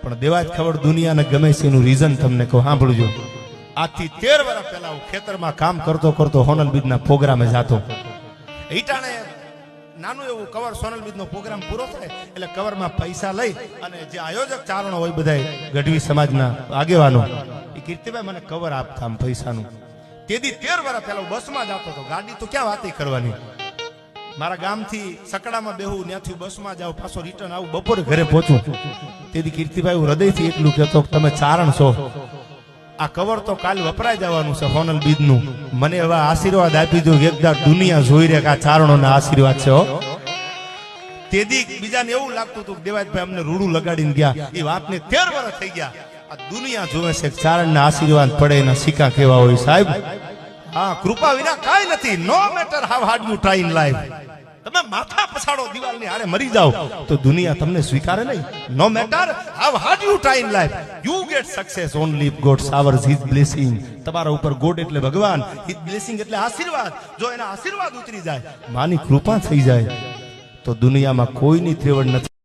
પણ દેવા જ ખબર દુનિયાને ગમે છે એનું રીઝન તમને કહું, સાંભળજો. આજથી 13 વર્ષ પહેલા હું ખેતરમાં કામ કરતો કરતો સોનલ બીજના પ્રોગ્રામે જાતો. ઈટાણે નાનું એવું કવર સોનલ બીજનો પ્રોગ્રામ પૂરો થાય એટલે કવરમાં પૈસા લઈ અને જે આયોજક ચારણો હોય બધા ગઢવી સમાજના આગેવાનો, એ કીર્તિભાઈ મને કવર આપતા આમ પૈસાનું. તેથી 13 વર્ષ પહેલા હું બસમાં જતો હતો. ગાડી તો ક્યાં વાતી કરવાની, મારા ગામથી સકડામાં બેહું, ત્યાંથી બસમાં જાઉં, પાછો રિટર્ન આવું, બપોરે ઘરે પહોંચું. તેથી કીર્તિભાઈ હું હૃદયથી એટલું કહેતો કે તમે ચારણ છો, આ કવર તો કાલ વપરાઈ જવાનું છે સોનલ બીજનું. મને એવા આશીર્વાદ આપી દો કે એકદા દુનિયા જોઈ રહે કે આ ચારણોના આશીર્વાદ છે. તેથી બીજાને એવું લાગતું હતું કે દેવાજભાઈ અમને રૂડું લગાડીને ગયા. એ વાતને 13 વર્ષ થઈ ગયા. આ દુનિયા જોવે છે કે ચારણના આશીર્વાદ પડે એના સિક્કા કેવા હોય સાહેબ. હા, કૃપા વિના કાંઈ નથી. No matter how hard you try in life. તમે માથા પછાડો દિવાલની હારે મરી જાઓ તો દુનિયા તમને સ્વીકારે નહીં. No matter how hard you try in life, you get success only if God showers his blessing. તમારા ઉપર ગોડ એટલે ભગવાન, હિઝ બ્લેસિંગ એટલે આશીર્વાદ. જો એના આશીર્વાદ ઉતરી જાય, માની કૃપા થઈ જાય તો દુનિયામાં કોઈની ત્રેવડ નથી.